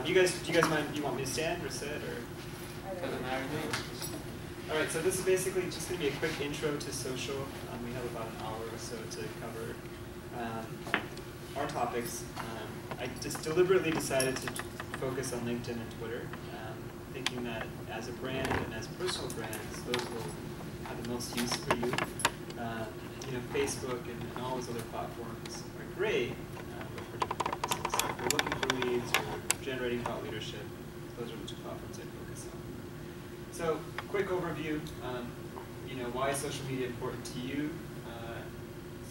do you guys mind? Do you want me to stand or sit or? Doesn't matter to me. All right. So this is basically just going to be a quick intro to social. We have about an hour or so to cover our topics. I just deliberately decided to focus on LinkedIn and Twitter, thinking that as a brand and as personal brands, those will have the most use for you. You know, Facebook and all those other platforms are great, but for different purposes. If we're looking for leads or generating thought leadership, those are the two platforms I focus on. So, quick overview. You know, why is social media important to you?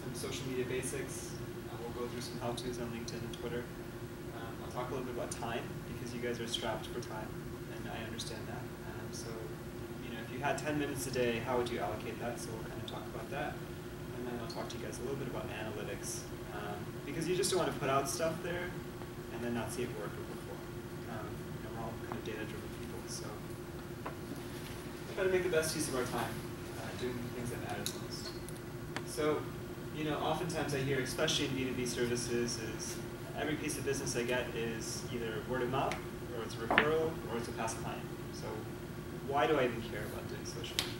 Some social media basics. We'll go through some how-tos on LinkedIn and Twitter. I'll talk a little bit about time, because you guys are strapped for time, and I understand that. So, you know, if you had 10 minutes a day, how would you allocate that? So we'll kind of talk about that. And then I'll talk to you guys a little bit about analytics, because you just don't want to put out stuff there and then not see it work or perform. You know, we're all kind of data-driven people, so we try to make the best use of our time, doing the things that matter the most. So, you know, oftentimes I hear, especially in B2B services, is every piece of business I get is either word of mouth, or it's a referral, or it's a past client. So why do I even care about doing social media?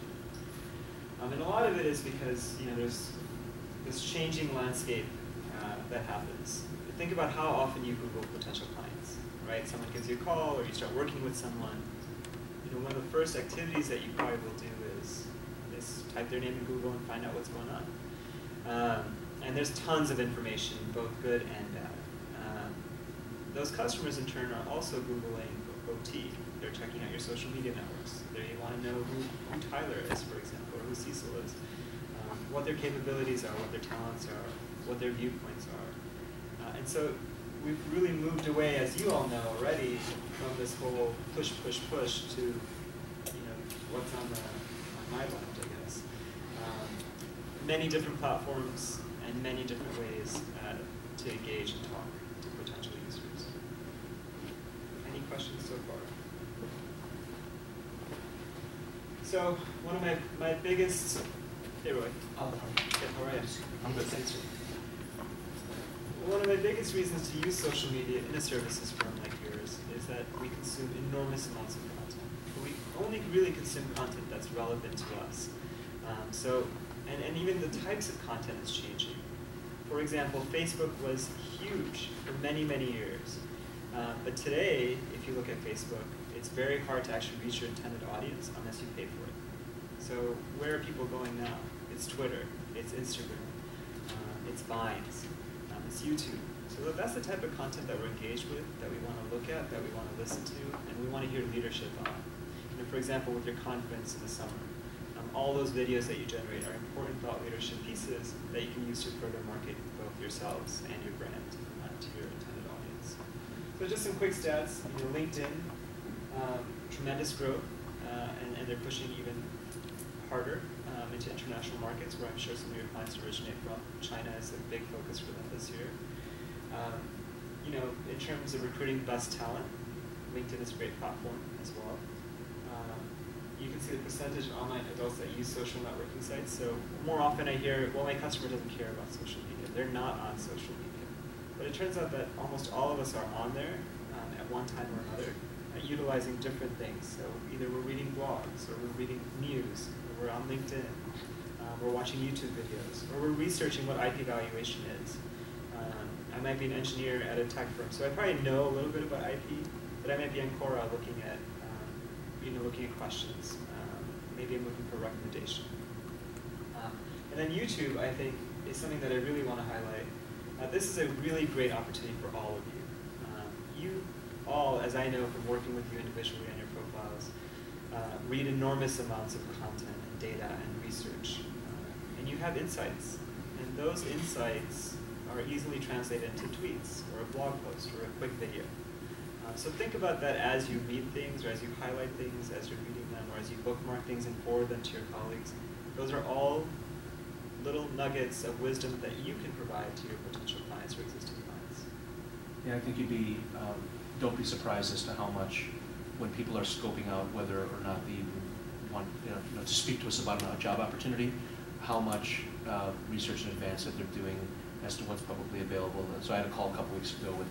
And a lot of it is because, you know, there's this changing landscape that happens. Think about how often you Google potential clients, right? Someone gives you a call, or you start working with someone. You know, one of the first activities that you probably will do is type their name in Google and find out what's going on. And there's tons of information, both good and bad. Those customers, in turn, are also Googling OT. They're checking out your social media networks. They want to know who Tyler is, for example, or who Cecil is, what their capabilities are, what their talents are, what their viewpoints are. And so we've really moved away, as you all know already, from this whole push, push, push to, you know, what's on my left, I guess. Many different platforms and many different ways to engage and talk to potential users. Any questions so far? So one of my biggest, hey Roy. Oh, yeah, how are you? I'm good, thanks. One of my biggest reasons to use social media in a services firm like yours is that we consume enormous amounts of content. But we only really consume content that's relevant to us. And even the types of content is changing. For example, Facebook was huge for many, many years. But today, if you look at Facebook, it's very hard to actually reach your intended audience unless you pay for it. So where are people going now? It's Twitter, it's Instagram, it's Vines, it's YouTube. So that's the type of content that we're engaged with, that we want to look at, that we want to listen to, and we want to hear leadership on. You know, for example, with your conference in the summer, all those videos that you generate are important thought leadership pieces that you can use to further market both yourselves and your brand to your intended audience. So just some quick stats. You know, LinkedIn, tremendous growth, and they're pushing even harder into international markets, where I'm sure some of your clients originate from. China is a big focus for them this year. You know, in terms of recruiting the best talent, LinkedIn is a great platform as well. You can see the percentage of online adults that use social networking sites. So more often I hear, well, my customer doesn't care about social media. They're not on social media. But it turns out that almost all of us are on there at one time or another, utilizing different things. So either we're reading blogs, or we're reading news, or we're on LinkedIn, we're watching YouTube videos, or we're researching what IP valuation is. I might be an engineer at a tech firm, so I probably know a little bit about IP, but I might be on Quora looking at looking at questions. Maybe I'm looking for a recommendation. And then YouTube, I think, is something that I really want to highlight. This is a really great opportunity for all of you. You all, as I know from working with you individually on your profiles, read enormous amounts of content and data and research. And you have insights. And those insights are easily translated into tweets, or a blog post, or a quick video. So think about that as you read things, or as you highlight things, as you're reading them, or as you bookmark things and forward them to your colleagues. Those are all little nuggets of wisdom that you can provide to your potential clients or existing clients. Yeah, I think don't be surprised as to how much, when people are scoping out whether or not they want to speak to us about a job opportunity, how much research in advance that they're doing as to what's publicly available. And so I had a call a couple weeks ago with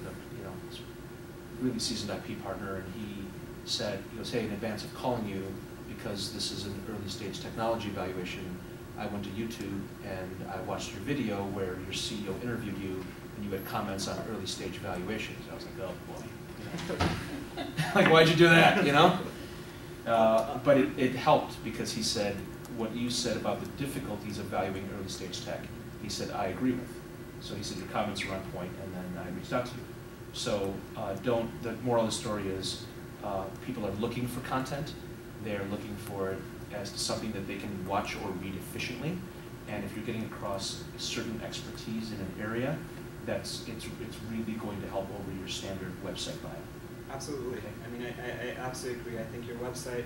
really seasoned IP partner, and he said, he goes, hey, in advance of calling you, because this is an early stage technology evaluation, I went to YouTube and I watched your video where your CEO interviewed you and you had comments on early stage evaluations. I was like, oh boy. Like, why'd you do that, you know? But it helped because he said, what you said about the difficulties of valuing early stage tech, he said, I agree with. So he said, your comments were on point, and then I reached out to you. So the moral of the story is people are looking for content. They're looking for it as something that they can watch or read efficiently. And if you're getting across certain expertise in an area, it's really going to help over your standard website bio. Absolutely. Okay. I mean, I absolutely agree. I think your website,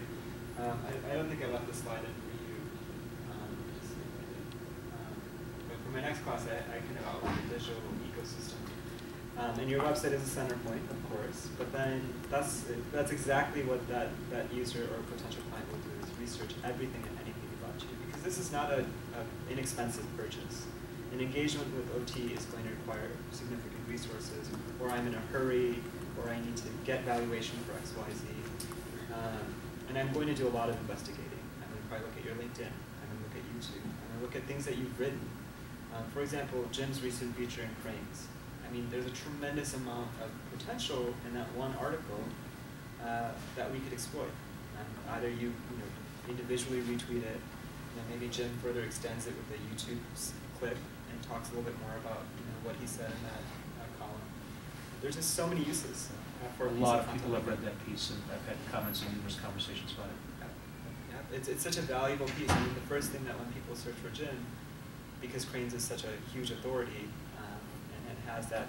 I don't think I left the slide in for you. Let me see if I did. But for my next class, I kind of outline the digital ecosystem. And your website is a center point, of course, but then that's exactly what that user or potential client will do, is research everything and anything about you. Because this is not an inexpensive purchase. An engagement with OT is going to require significant resources, or I'm in a hurry, or I need to get valuation for X, Y, Z. And I'm going to do a lot of investigating. I'm going to probably look at your LinkedIn. I'm going to look at YouTube. I'm going to look at things that you've written. For example, Jim's recent feature in Cranes. I mean, there's a tremendous amount of potential in that one article that we could exploit. Either you individually retweet it, and maybe Jim further extends it with a YouTube clip and talks a little bit more about what he said in that column. There's just so many uses for a lot of people have read that piece, and I've had comments and numerous conversations about it. Yeah, it's such a valuable piece. I mean, the first thing that when people search for Jim, because Cranes is such a huge authority, and has that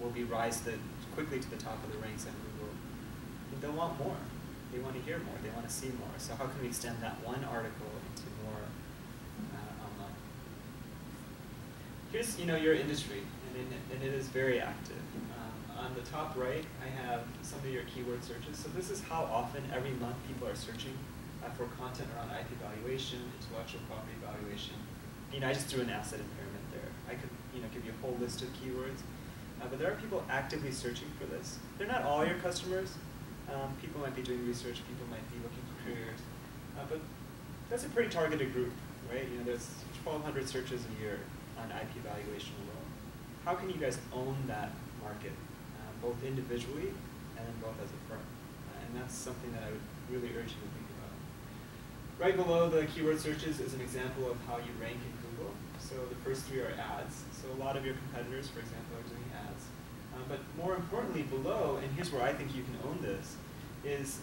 will be quickly to the top of the ranks on Google, they'll want more. They want to hear more. They want to see more. So how can we extend that one article into more online? Here's your industry, and it is very active. On the top right, I have some of your keyword searches. So this is how often every month people are searching for content around IP valuation, intellectual property valuation. I just threw an asset impairment there. I could give you a whole list of keywords. But there are people actively searching for this. They're not all your customers. People might be doing research. People might be looking for careers. But that's a pretty targeted group, right? There's 1,200 searches a year on IP valuation alone. How can you guys own that market, both individually and then both as a firm? And that's something that I would really urge you to think about. Right below the keyword searches is an example of how you rank in Google. So the first three are ads. So a lot of your competitors, for example, are doing ads. But more importantly, below, and here's where I think you can own this, is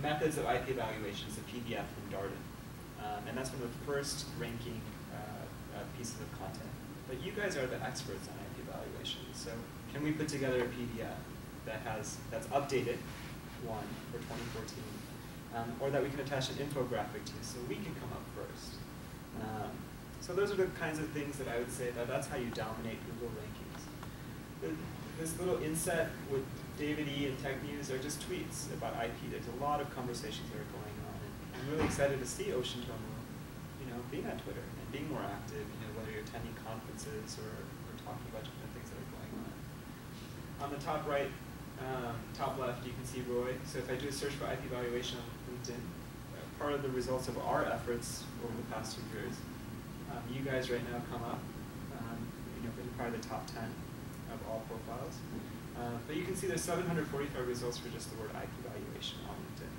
methods of IP evaluations, the PDF from Darden. And that's one of the first ranking pieces of content. But you guys are the experts on IP evaluation. So can we put together a PDF that's updated, one, for 2014, or that we can attach an infographic to so we can come up first? So those are the kinds of things that I would say that's how you dominate Google rankings. This little inset with David E. and Tech News are just tweets about IP. There's a lot of conversations that are going on. And I'm really excited to see Ocean Tomo, being on Twitter and being more active, whether you're attending conferences or talking about different things that are going on. On the top right, top left, you can see Roy. So if I do a search for IP valuation on LinkedIn, part of the results of our efforts over the past 2 years, you guys right now come up, in probably the top 10 of all profiles. But you can see there's 745 results for just the word IP valuation on LinkedIn.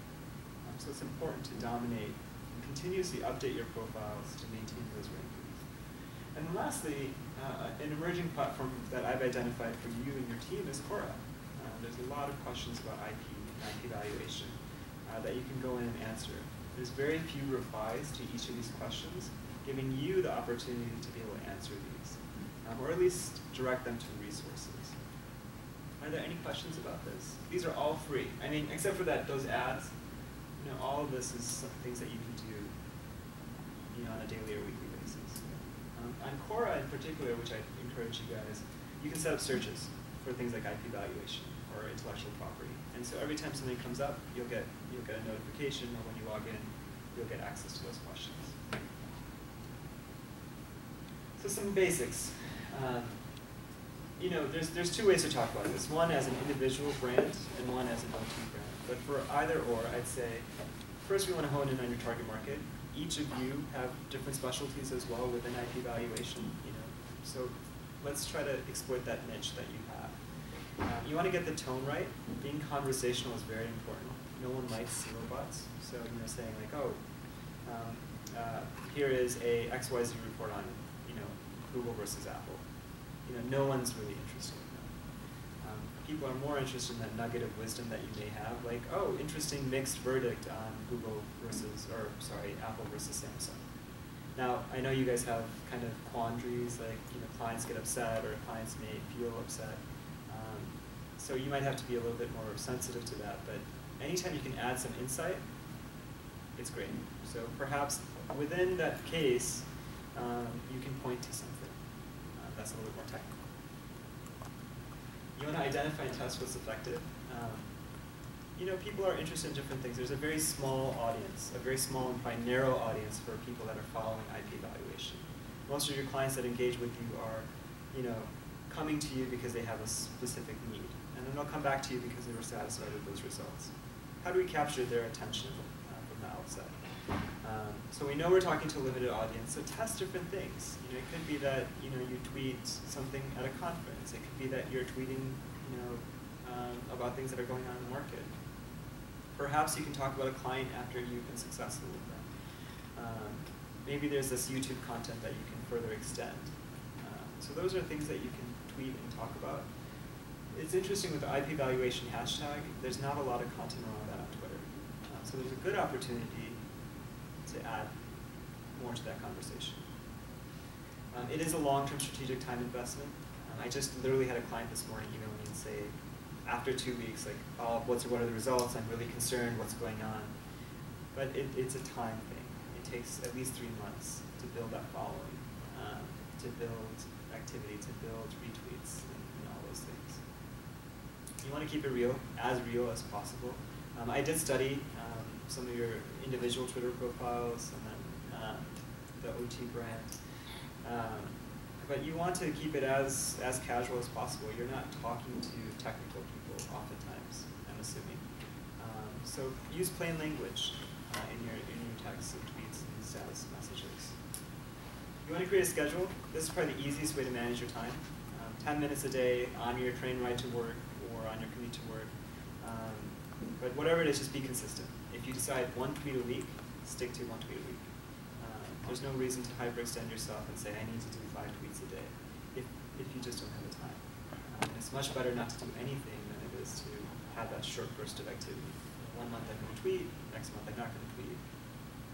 So it's important to dominate and continuously update your profiles to maintain those rankings. And then lastly, an emerging platform that I've identified for you and your team is Quora. There's a lot of questions about IP and IP valuation that you can go in and answer. There's very few replies to each of these questions, giving you the opportunity to be able to answer these, or at least direct them to resources. Are there any questions about this? These are all free. I mean, except for those ads, all of this is some things that you can do on a daily or weekly basis. On Quora in particular, which I encourage you guys, you can set up searches for things like IP valuation or intellectual property. And so every time something comes up, you'll get a notification, or when you log in, you'll get access to those questions. So some basics. you know, there's two ways to talk about this. One as an individual brand and one as an OT brand. But for either or, I'd say, first we want to hone in on your target market. Each of you have different specialties as well within IP valuation, you know. So let's try to exploit that niche that you have. You want to get the tone right. Being conversational is very important. No one likes robots. So, you know, saying like, oh, here is a XYZ report on, you know, Google versus Apple. You know, no one's really interested in that. People are more interested in that nugget of wisdom that you may have, like, oh, interesting mixed verdict on Google versus, or sorry, Apple versus Samsung. Now, I know you guys have kind of quandaries, like, you know, clients get upset or clients may feel upset. So you might have to be a little bit more sensitive to that, but anytime you can add some insight, it's great. So perhaps within that case, you can point to something that's a little bit more technical. You want to identify and test what's effective. You know, people are interested in different things. There's a very small audience, a very small and quite narrow audience for people that are following IP valuation. Most of your clients that engage with you are, you know, coming to you because they have a specific need. And then they'll come back to you because they were satisfied with those results. How do we capture their attention from the outset? So we know we're talking to a limited audience, so test different things. You know, it could be that, you know, you tweet something at a conference. It could be that you're tweeting, you know, about things that are going on in the market. Perhaps you can talk about a client after you've been successful with them. Maybe there's this YouTube content that you can further extend. So those are things that you can tweet and talk about. It's interesting with the IP valuation hashtag, there's not a lot of content around that on Twitter. So there's a good opportunity to add more to that conversation. It is a long-term strategic time investment. I just literally had a client this morning email me and say, after 2 weeks, like, oh, what are the results? I'm really concerned, what's going on? But it's a time thing. It takes at least 3 months to build that following, to build activity, to build retweets, and all those things. You want to keep it real as possible. I did study some of your individual Twitter profiles and then the OT brand. But you want to keep it as casual as possible. You're not talking to technical people oftentimes, I'm assuming. So use plain language in your texts and tweets and status messages. You want to create a schedule. This is probably the easiest way to manage your time. 10 minutes a day on your train ride to work or on your commute to work. But whatever it is, just be consistent. If you decide 1 tweet a week, stick to 1 tweet a week. There's no reason to hyperextend yourself and say, I need to do 5 tweets a day, if you just don't have the time. It's much better not to do anything than it is to have that short burst of activity. 1 month I'm going to tweet, next month I'm not going to tweet.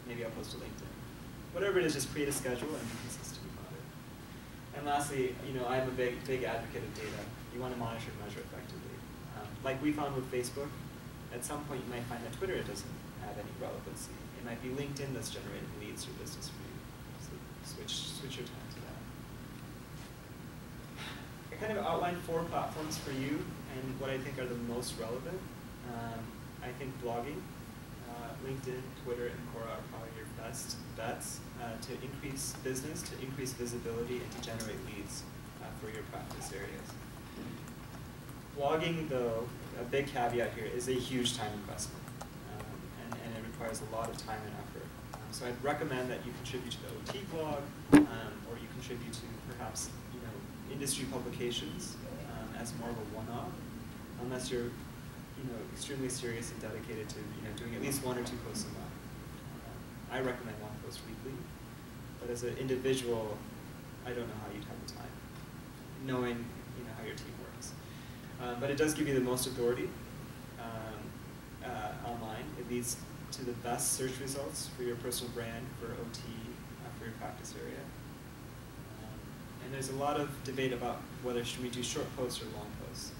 Maybe I'll post to LinkedIn. Whatever it is, just create a schedule and be consistent about it. And lastly, you know, I'm a big advocate of data. You want to monitor and measure effectively. Like we found with Facebook, at some point you might find that Twitter doesn't have any relevancy. It might be LinkedIn that's generating leads or business for you. So switch your time to that. I kind of outlined 4 platforms for you and what I think are the most relevant. I think blogging, LinkedIn, Twitter, and Quora are probably your best bets to increase business, to increase visibility, and to generate leads for your practice areas. Blogging, though, a big caveat here, is a huge time investment, and it requires a lot of time and effort. So I'd recommend that you contribute to the OT blog, or you contribute to perhaps, you know, industry publications as more of a one-off, unless you're, you know, extremely serious and dedicated to, you know, doing at least 1 or 2 posts a month. I recommend 1 post weekly, but as an individual, I don't know how you'd have the time, knowing, you know, how your team works. But it does give you the most authority online. It leads to the best search results for your personal brand, for OT, for your practice area. And there's a lot of debate about whether should we do short posts or long posts.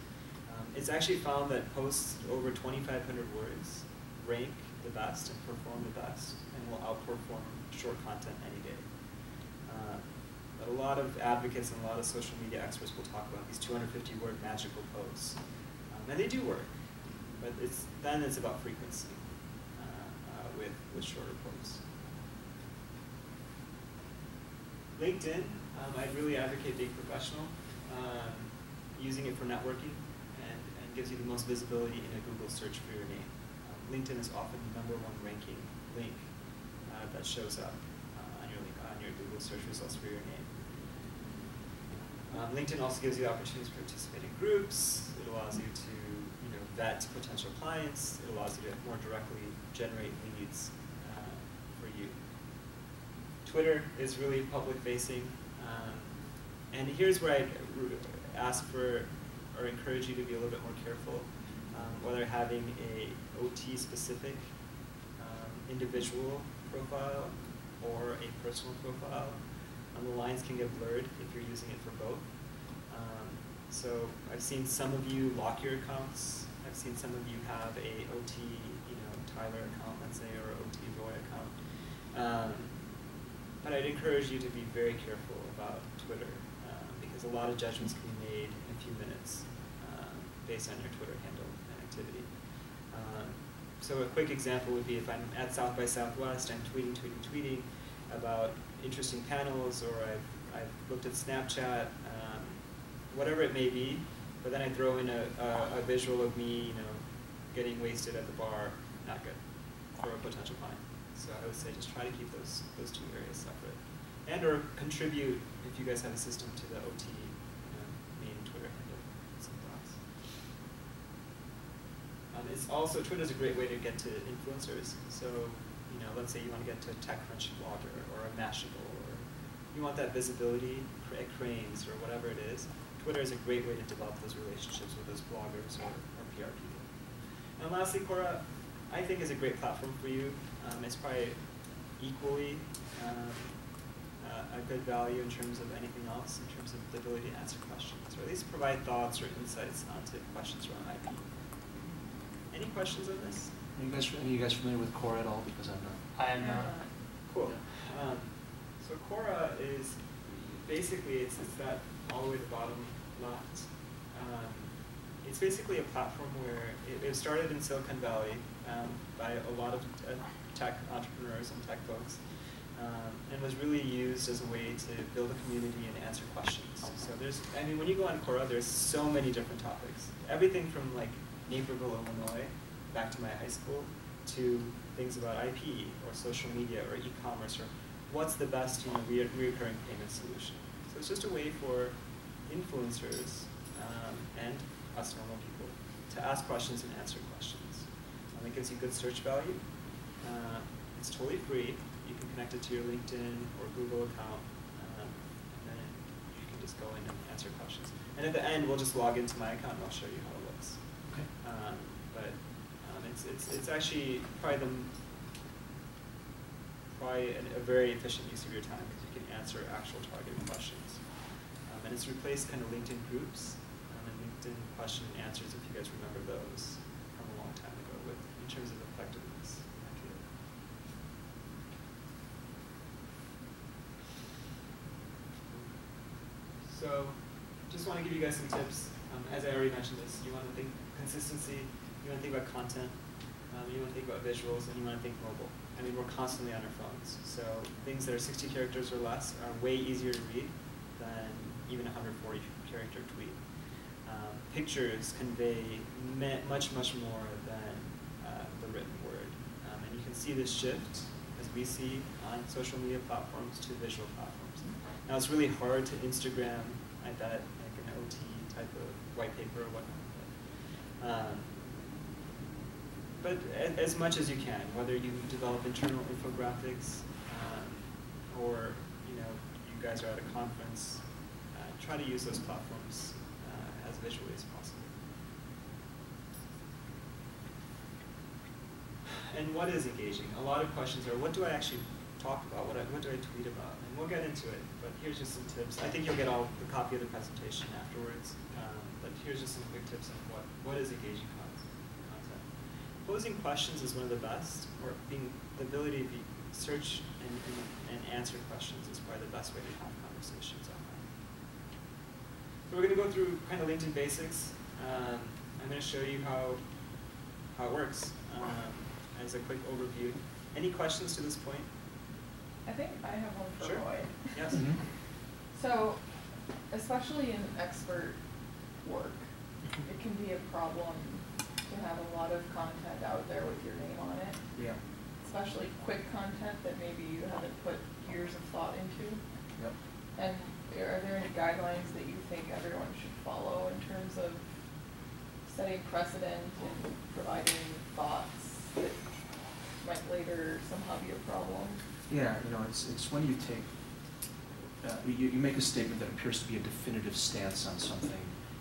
It's actually found that posts over 2,500 words rank the best and perform the best and will outperform short content any day. But a lot of advocates and a lot of social media experts will talk about these 250-word magical posts. And they do work, but then it's about frequency with shorter posts. LinkedIn, I'd really advocate being professional. using it for networking and gives you the most visibility in a Google search for your name. LinkedIn is often the #1 ranking link that shows up on your Google search results for your name. LinkedIn also gives you the opportunity to participate in groups. It allows you to vet potential clients. It allows you to more directly generate leads for you. Twitter is really public-facing. And here's where I ask for or encourage you to be a little bit more careful, whether having a OT-specific individual profile or a personal profile. The lines can get blurred if you're using it for both. So I've seen some of you lock your accounts. I've seen some of you have a OT, Tyler account, let's say, or OT Roy account. But I'd encourage you to be very careful about Twitter because a lot of judgments can be made in a few minutes based on your Twitter handle and activity. So a quick example would be if I'm at South by Southwest, I'm tweeting about interesting panels, or I've looked at Snapchat, whatever it may be, but then I throw in a visual of me, getting wasted at the bar, not good for a potential client. So I would say just try to keep those two areas separate, and or contribute if you guys have a system to the OT main Twitter handle. Some thoughts. It's also Twitter's a great way to get to influencers. So let's say you want to get to a TechCrunch blogger or a Mashable, or you want that visibility at Cranes or whatever it is. Twitter is a great way to develop those relationships with those bloggers or PR people. And lastly, Quora, I think is a great platform for you. It's probably equally a good value in terms of anything else, in terms of the ability to answer questions, or at least provide thoughts or insights onto questions around IP. Any questions on this? Are you guys familiar with Quora at all? Because I'm not. I am not. Cool. So Quora is basically, it's that all the way to the bottom left. It's basically a platform where it started in Silicon Valley by a lot of tech entrepreneurs and tech folks, and was really used as a way to build a community and answer questions. So when you go on Quora, there's so many different topics. Everything from like Naperville, Illinois, back to my high school, to things about IP or social media or e-commerce or what's the best reoccurring payment solution. So it's just a way for influencers and us normal people to ask questions and answer questions. It gives you good search value. It's totally free. You can connect it to your LinkedIn or Google account, and then you can just go in and answer questions. And at the end, we'll just log into my account and I'll show you how it looks. Okay. It's actually probably a very efficient use of your time because you can answer actual targeted questions. And it's replaced kind of LinkedIn groups and LinkedIn question and answers, if you guys remember those from a long time ago, in terms of effectiveness. So just want to give you guys some tips. As I already mentioned this, you want to think consistency, you want to think about content, you want to think about visuals, and you want to think mobile. I mean, we're constantly on our phones. So things that are 60 characters or less are way easier to read than even a 140-character tweet. Pictures convey much more than the written word. And you can see this shift, as we see on social media platforms, to visual platforms. Now, it's really hard to Instagram, I bet, like an OT type of white paper or whatnot. But as much as you can, whether you develop internal infographics or you guys are at a conference, try to use those platforms as visually as possible. And what is engaging? A lot of questions are, what do I actually talk about? What do I tweet about? And we'll get into it, but here's just some tips. I think you'll get all the copy of the presentation afterwards, but here's just some quick tips on what is engaging content. Posing questions is one of the best, or the ability to search and answer questions is probably the best way to have conversations online. So we're going to go through kind of LinkedIn basics. I'm going to show you how it works as a quick overview. Any questions to this point? I think I have one for Sure. Roy. Yes. So, especially in expert work. It can be a problem to have a lot of content out there with your name on it. Yeah. Especially quick content that maybe you haven't put years of thought into. Yep. And are there any guidelines that you think everyone should follow in terms of setting precedent and providing thoughts that might later somehow be a problem? Yeah, it's when you take, you make a statement that appears to be a definitive stance on something,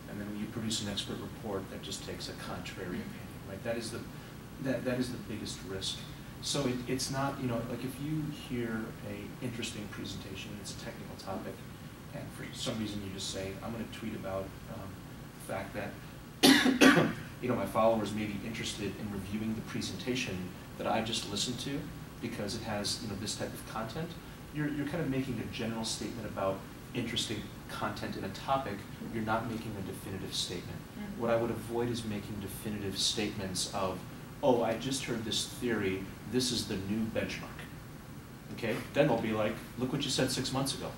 and then when you produce an expert report that just takes a contrary opinion, right? That is the biggest risk. So it's not, like if you hear a interesting presentation, it's a technical topic, and for some reason you just say, I'm going to tweet about the fact that, my followers may be interested in reviewing the presentation that I just listened to because it has, this type of content. You're kind of making a general statement about interesting content in a topic. You're not making a definitive statement. Mm-hmm. What I would avoid is making definitive statements of, oh, I just heard this theory, this is the new benchmark. Okay? Then they'll be like, look what you said 6 months ago,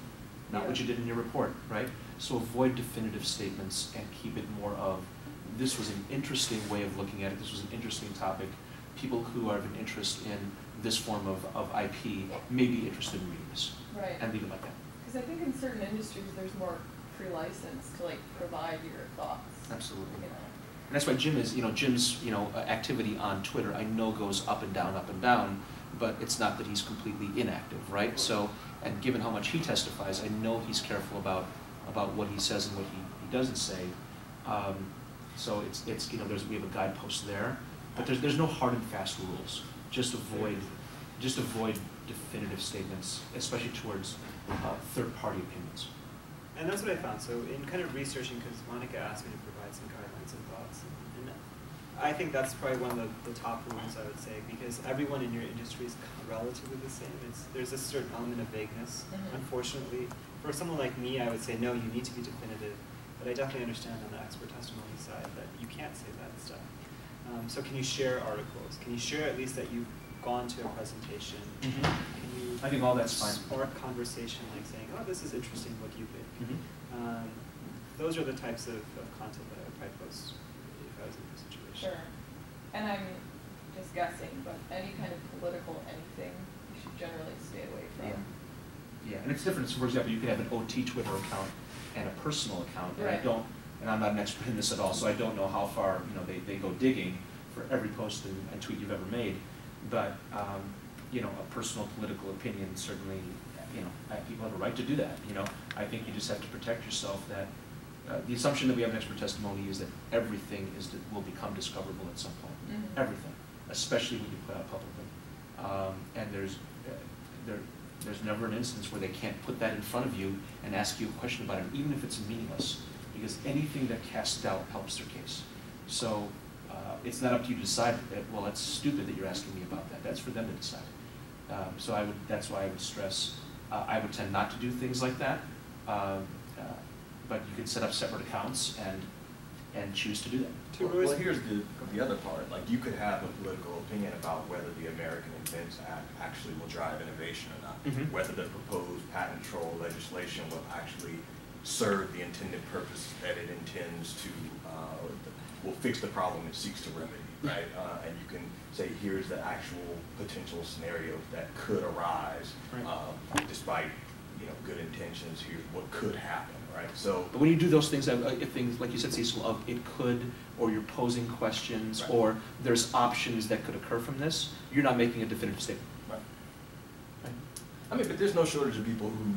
not what you did in your report, right? So avoid definitive statements and keep it more of, this was an interesting way of looking at it, this was an interesting topic. People who are of an interest in this form of IP may be interested in reading this. Right. And leave it like that. Because I think in certain industries there's more free license to provide your thoughts. Absolutely. And that's why Jim's activity on Twitter I know goes up and down, but it's not that he's completely inactive, right? So, and given how much he testifies, I know he's careful about what he says and what he doesn't say. So we have a guidepost there, but there's no hard and fast rules. Just avoid definitive statements, especially towards third-party opinions. And that's what I found. So in kind of researching, because Monica asked me to provide some guidelines and thoughts, and I think that's probably one of the top rules I would say, because everyone in your industry is relatively the same. There's a certain element of vagueness. Mm-hmm. Unfortunately, for someone like me, I would say, no, you need to be definitive. But I definitely understand on the expert testimony side that you can't say that stuff. So can you share articles? Can you share at least that you've gone to a presentation? Mm-hmm. Can you I think all that's fine. Spark conversation, like saying, oh, this is interesting, what do you think? Mm-hmm. Those are the types of content that I would probably post if I was in this situation. Sure. And I'm just guessing, but any kind of political anything you should generally stay away from. Yeah, and it's different. So for example, you could have an OT Twitter account and a personal account, and right. And I'm not an expert in this at all, so I don't know how far they go digging for every post and tweet you've ever made. But a personal political opinion certainly, people have a right to do that. I think you just have to protect yourself. That the assumption that we have an expert testimony is that everything will become discoverable at some point. Mm-hmm. Everything, especially when you put out publicly. And there's never an instance where they can't put that in front of you and ask you a question about it, even if it's meaningless, because anything that casts doubt helps their case. So it's not up to you to decide that, well, that's stupid that you're asking me about that. That's for them to decide. That's why I would stress, I would tend not to do things like that, but you can set up separate accounts and choose to do that. Well, here's the other part. Like, you could have a political opinion about whether the American Invents Act actually will drive innovation or not, Mm-hmm. whether the proposed patent troll legislation will actually serve the intended purpose that it intends to, will fix the problem it seeks to remedy, right? And you can say, here's the actual potential scenarios that could arise, Right. despite good intentions. Here's what could happen, right? So, But when you do those things, if things like you said, Cecil, of it could, or you're posing questions, right. or there's options that could occur from this, you're not making a definitive statement. Right. Right. I mean, but there's no shortage of people who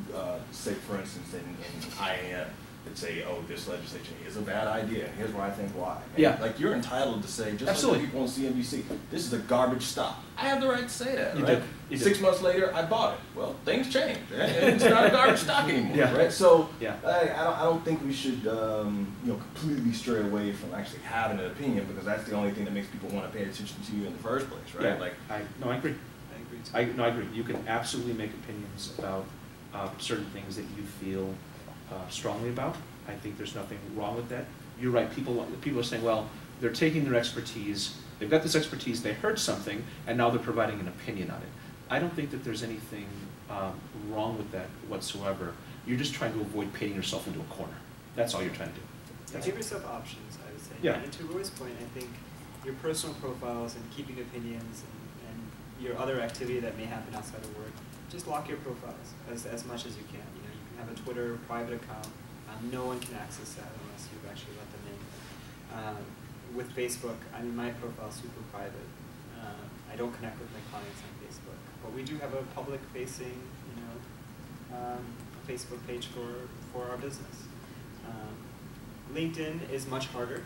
say, for instance, in IAM, that say, oh, this legislation is a bad idea, and here's why I think why. And Yeah. Like, you're entitled to say, just Absolutely. like the people on CNBC, this is a garbage stop. I have the right to say that, You right? do. You do. 6 months later, I bought it. Well, things change, and it's not a garbage stock anymore, Yeah. right? So, Yeah. I don't think we should, completely stray away from actually having an opinion, because that's the only thing that makes people want to pay attention to you in the first place, right? Yeah. Like, I agree. I agree too. I agree. You can absolutely make opinions about certain things that you feel strongly about. I think there's nothing wrong with that. You're right. People are saying, well, they're taking their expertise. They've got this expertise. They heard something, and now they're providing an opinion on it. I don't think that there's anything wrong with that whatsoever. You're just trying to avoid painting yourself into a corner. That's all you're trying to do. So give yourself options, I would say. Yeah. And to Roy's point, I think your personal profiles and keeping opinions and your other activity that may happen outside of work, just lock your profiles as much as you can. You know, you can have a Twitter private account. No one can access that unless you've actually let them in. With Facebook, I mean, my profile's super private. I don't connect with my clients on Facebook, but we do have a public-facing, you know, Facebook page for our business. LinkedIn is much harder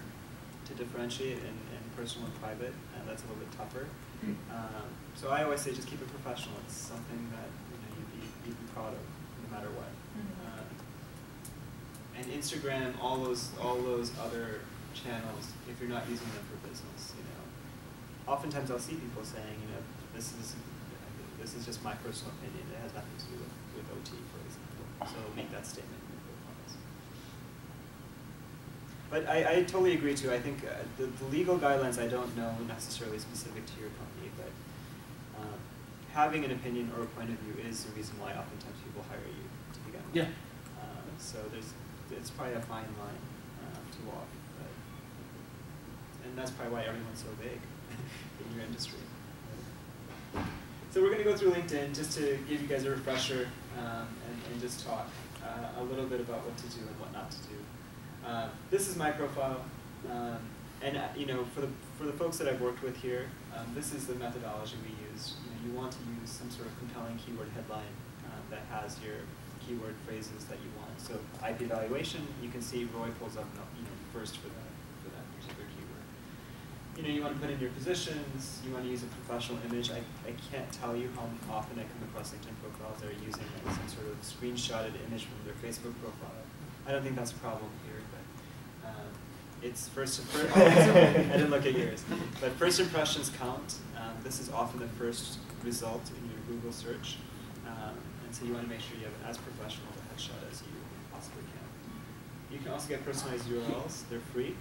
to differentiate in personal and private, and that's a little bit tougher. So I always say just keep it professional. It's something that you'd be proud of no matter what. And Instagram, all those other channels, if you're not using them for business, you know, oftentimes I'll see people saying, you know, this is just my personal opinion. It has nothing to do with OT, for example. So make that statement in your profiles. But I totally agree too. I think the legal guidelines I don't know necessarily specific to your company, but having an opinion or a point of view is the reason why oftentimes people hire you to begin with. Yeah. So it's probably a fine line to walk, and that's probably why everyone's so big in your industry. So we're going to go through LinkedIn just to give you guys a refresher and just talk a little bit about what to do and what not to do. This is my profile, and you know, for the folks that I've worked with here, this is the methodology we use. You know, you want to use some sort of compelling keyword headline that has your keyword phrases that you want. So IP evaluation, you can see Roy pulls up, you know, first for that particular keyword. You know, you want to put in your positions. You want to use a professional image. I can't tell you how often I come across LinkedIn profiles that are using like some sort of screenshotted image from their Facebook profile. I don't think that's a problem here, but it's first. I didn't look at yours, but first impressions count. This is often the first result in your Google search. And so you want to make sure you have as professional a headshot as you possibly can. You can also get personalized URLs. They're free.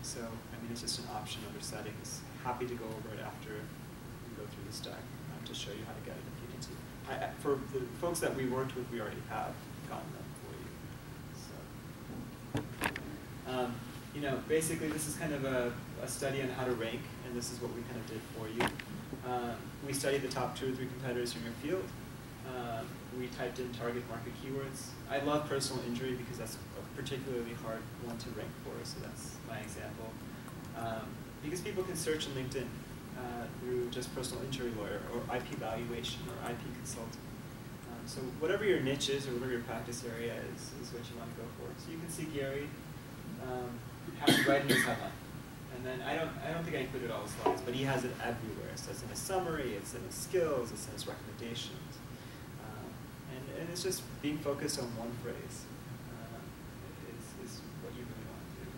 So, I mean, it's just an option under settings. Happy to go over it after we go through the stack to show you how to get it if you need to. For the folks that we worked with, we already have gotten them for you. So, you know, basically, this is kind of a study on how to rank, and this is what we kind of did for you. We studied the top 2 or 3 competitors in your field. We typed in target market keywords. I love personal injury because that's a particularly hard one to rank for, so that's my example. Because people can search in LinkedIn through just personal injury lawyer or IP valuation or IP consultant. So whatever your niche is or whatever your practice area is what you want to go for. So you can see Gary has to write in his headline. And then I don't think I included all the slides, but he has it everywhere. So it's in his summary, it's in his skills, it's in his recommendations. And it's just being focused on one phrase is what you really want to do.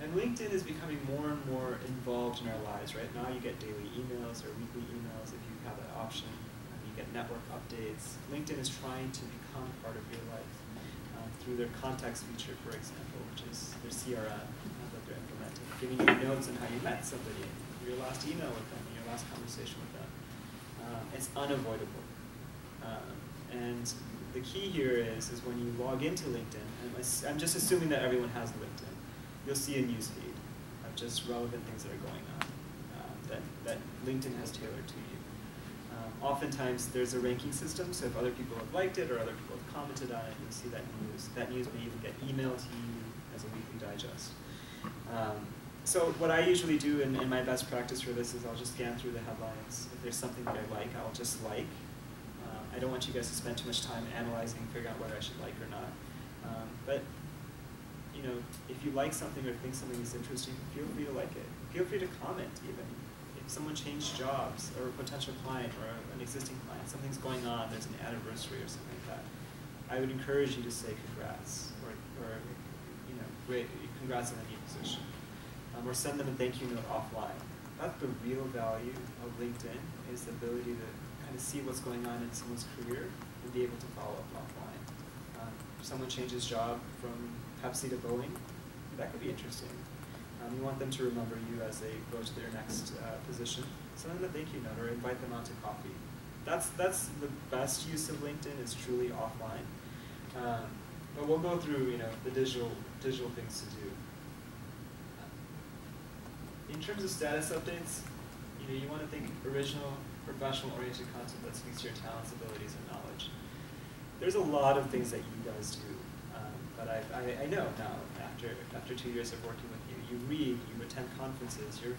And LinkedIn is becoming more and more involved in our lives. Right now you get daily emails or weekly emails if you have that option. You get network updates. LinkedIn is trying to become part of your life through their contacts feature, for example, which is their CRM that they're implementing, giving you notes on how you met somebody, your last email with them, your last conversation with them. It's unavoidable. And the key here is when you log into LinkedIn, and I'm just assuming that everyone has LinkedIn, you'll see a news feed of just relevant things that are going on that LinkedIn has tailored to you. Oftentimes there's a ranking system, so if other people have liked it or other people have commented on it, you'll see that news. That news may even get emailed to you as a weekly digest. So what I usually do in my best practice for this is I'll just scan through the headlines. If there's something that I like, I'll just like. I don't want you guys to spend too much time analyzing and figuring out whether I should like or not. But you know, if you like something or think something is interesting, feel free to like it. Feel free to comment even. If someone changed jobs or a potential client or an existing client, something's going on, there's an anniversary or something like that, I would encourage you to say congrats or you know, great, congrats on a new position. Or send them a thank you note offline. That's the real value of LinkedIn, is the ability to kind of see what's going on in someone's career and be able to follow up offline. If someone changes job from Pepsi to Boeing, that could be interesting. You want them to remember you as they go to their next position. Send them a thank you note or invite them out to coffee. That's the best use of LinkedIn, is truly offline. But we'll go through, the digital things to do. In terms of status updates, you want to think original, professional-oriented content that speaks to your talents, abilities, and knowledge. There's a lot of things that you guys do, but I know now, after 2 years of working with you, you read, you attend conferences, you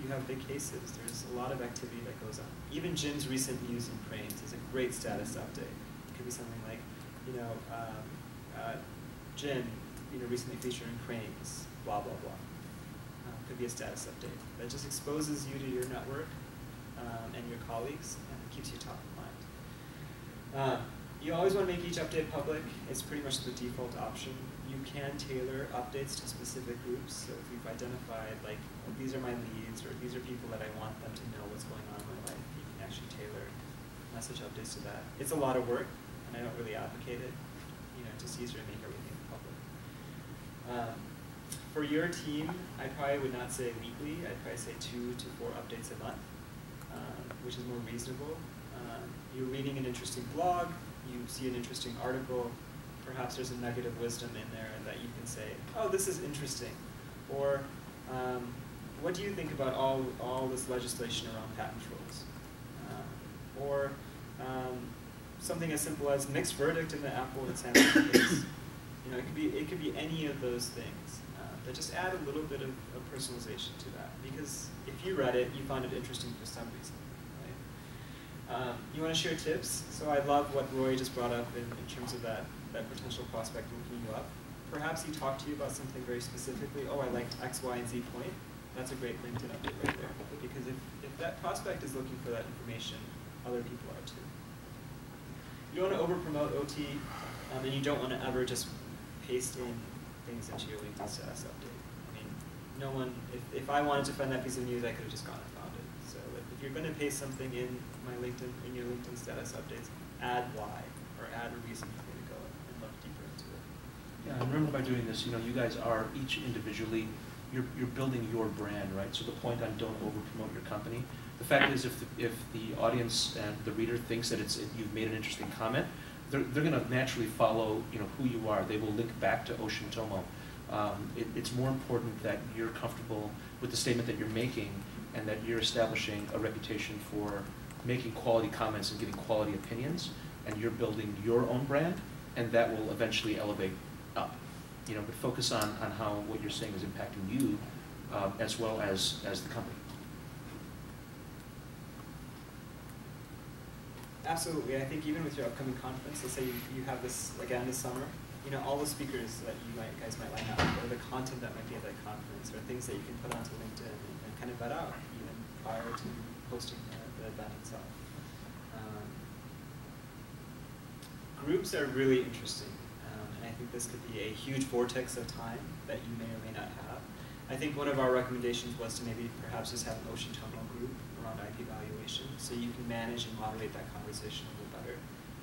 have big cases. There's a lot of activity that goes on. Even Jim's recent news in Cranes is a great status update. It could be something like, Jim, recently featured in Cranes, blah, blah, blah. Could be a status update that just exposes you to your network and your colleagues and keeps you top of mind. You always want to make each update public. It's pretty much the default option. You can tailor updates to specific groups. So if you've identified, like, these are my leads, or these are people that I want them to know what's going on in my life, you can actually tailor message updates to that. It's a lot of work, and I don't really advocate it. It's just easier to make everything public. For your team, I probably would not say weekly. I'd probably say 2 to 4 updates a month, which is more reasonable. You're reading an interesting blog, you see an interesting article, perhaps there's a nugget of wisdom in there that you can say, oh, this is interesting. Or, what do you think about all this legislation around patent trolls? Or something as simple as mixed verdict in the Apple and Samsung case. It could be any of those things. But just add a little bit of personalization to that, because if you read it, you found it interesting for some reason, right? You want to share tips? So I love what Roy just brought up in terms of that potential prospect looking you up. Perhaps he talked to you about something very specifically. Oh, I liked X, Y, and Z point. That's a great LinkedIn update right there, because if that prospect is looking for that information, other people are too. You don't want to over-promote OT, and you don't want to ever just paste in things into your LinkedIn status update. I mean, no one, if I wanted to find that piece of news, I could have just gone and found it. So if you're going to paste something in your LinkedIn status updates, add why, or add a reason for me to go and look deeper into it. Yeah, and remember by doing this, you guys are each individually, you're building your brand, right? So the point on don't over-promote your company. The fact is, if the audience and the reader thinks that you've made an interesting comment, they're going to naturally follow who you are. They will link back to Ocean Tomo. It's more important that you're comfortable with the statement that you're making, and that you're establishing a reputation for making quality comments and giving quality opinions, and you're building your own brand, and that will eventually elevate up. But focus on how what you're saying is impacting you as well as the company. Absolutely. I think even with your upcoming conference, let's say you have this again this summer, all the speakers that you guys might line up, or the content that might be at that conference, or things that you can put onto LinkedIn and kind of vet out even prior to hosting the event itself. Groups are really interesting, and I think this could be a huge vortex of time that you may or may not have. I think one of our recommendations was to maybe perhaps just have an Ocean Tomo group around IP valuation, so you can manage and moderate that conversation a little better.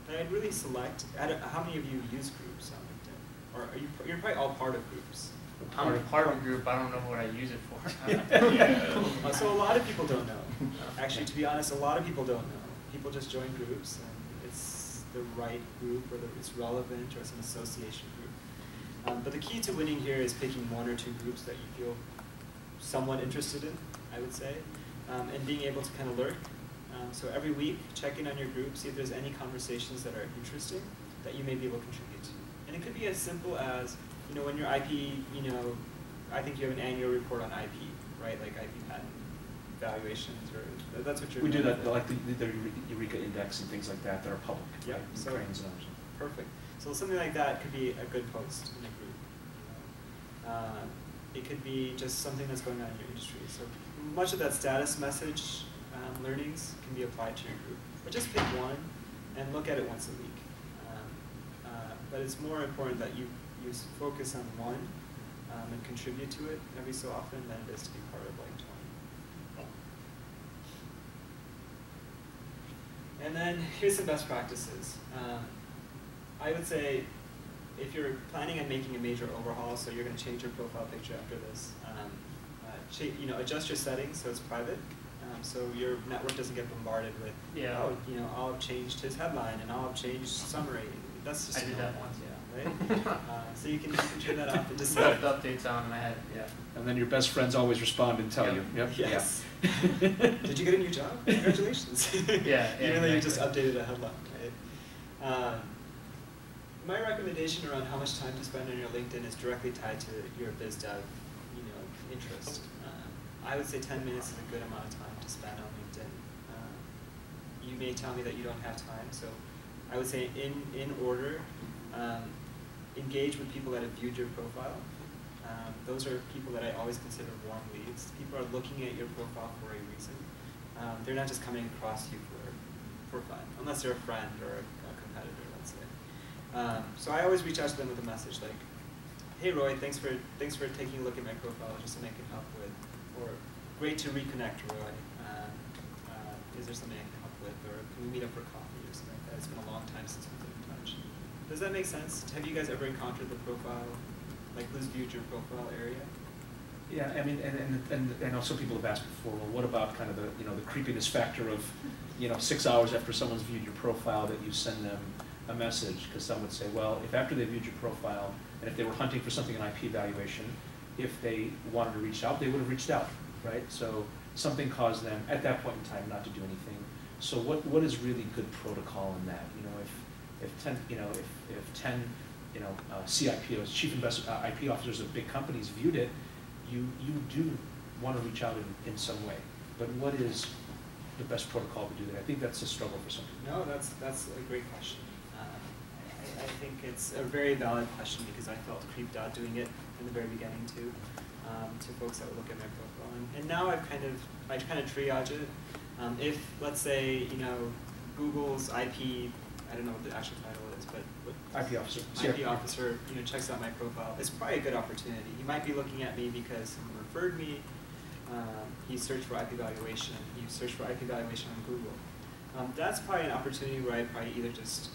But I'd really select, how many of you use groups on LinkedIn? Or you're probably all part of groups. I'm part of a group, I don't know what I use it for. So a lot of people don't know. Actually, to be honest, a lot of people don't know. People just join groups, and it's the right group, whether it's relevant or it's an association group. But the key to winning here is picking 1 or 2 groups that you feel somewhat interested in, I would say, and being able to kind of lurk. So every week, check in on your group, see if there's any conversations that are interesting that you may be able to contribute to. And it could be as simple as, when your IP, I think you have an annual report on IP, right? Like IP patent valuations, or that's what you're doing. We do that, like the Eureka Index and things like that are public. Yep. Right? So Cranes and others. Perfect. So something like that could be a good post in a group. It could be just something that's going on in your industry. So much of that status message learnings can be applied to your group. But just pick one and look at it once a week. But it's more important that you focus on one and contribute to it every so often than it is to be part of like 20. And then here's some best practices. I would say if you're planning on making a major overhaul, so you're going to change your profile picture after this, adjust your settings so it's private, so your network doesn't get bombarded with, I'll have changed his headline and I'll have changed summary. That's just I did that once, yeah. right? So you can turn that off and just Set updates on in my head, yeah. And then your best friends always respond and tell Yep. you. Yep. Yes. Yeah. Did you get a new job? Congratulations. Yeah, Even though you just exactly. updated a headline, right? My recommendation around how much time to spend on your LinkedIn is directly tied to your biz dev, interest. I would say 10 minutes is a good amount of time to spend on LinkedIn. You may tell me that you don't have time, so I would say in order, engage with people that have viewed your profile. Those are people that I always consider warm leads. People are looking at your profile for a reason. They're not just coming across you for fun, unless they're a friend or a competitor, let's say. So I always reach out to them with a message like, "Hey Roy, thanks for taking a look at my profile, just something I can help with," or "Great to reconnect, Roy. Is there something I can help with, or can we meet up for coffee or something like that? It's been a long time since we've been in touch." Does that make sense? Have you guys ever encountered the profile, like who's viewed your profile area? Yeah, I mean, and I know some people have asked before, well, what about kind of the, the creepiness factor of, 6 hours after someone's viewed your profile that you send them a message? Because some would say, well, if after they viewed your profile, and if they were hunting for something in IP evaluation, if they wanted to reach out, they would have reached out, right? So something caused them at that point in time not to do anything. So what is really good protocol in that? If 10 CIPOs, chief IP officers of big companies viewed it, you do want to reach out in some way. But what is the best protocol to do that? I think that's a struggle for some people. No, that's a great question. I think it's a very valid question because I felt creeped out doing it in the very beginning too, to folks that would look at my profile. And now I kind of triage it. If let's say Google's IP, I don't know what the actual title is, but IP officer. IP officer, checks out my profile, it's probably a good opportunity. He might be looking at me because someone referred me. He searched for IP evaluation. He searched for IP evaluation on Google. That's probably an opportunity where I probably either just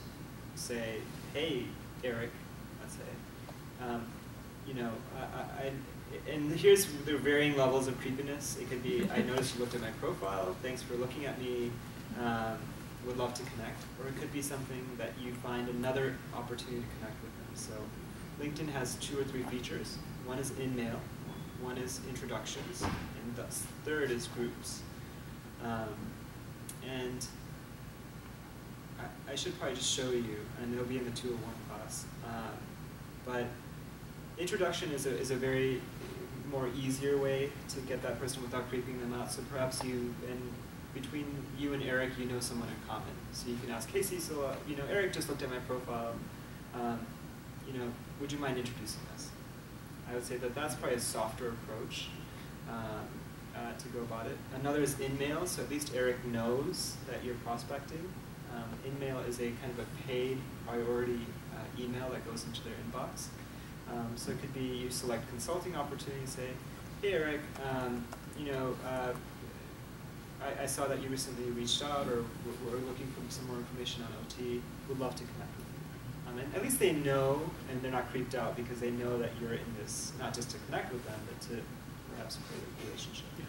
say, "Hey, Eric," let's say, and here's the varying levels of creepiness. It could be, "I noticed you looked at my profile. Thanks for looking at me. Would love to connect." Or it could be something that you find another opportunity to connect with them. So LinkedIn has 2 or 3 features. One is in-mail, one is introductions, and the third is groups. And I should probably just show you, and it'll be in the 201 class. But introduction is a very more easier way to get that person without creeping them out. So perhaps between you and Eric, you know someone in common. So you can ask, "Hey Cecil, Eric just looked at my profile. Would you mind introducing us?" I would say that that's probably a softer approach to go about it. Another is in-mail, so at least Eric knows that you're prospecting. In-mail is a kind of a paid priority email that goes into their inbox. So it could be you select consulting opportunity, say, "Hey Eric, I saw that you recently reached out or were looking for some more information on OT. Would love to connect with you." And at least they know, and they're not creeped out because they know that you're in this, not just to connect with them, but to perhaps create a relationship. Yeah.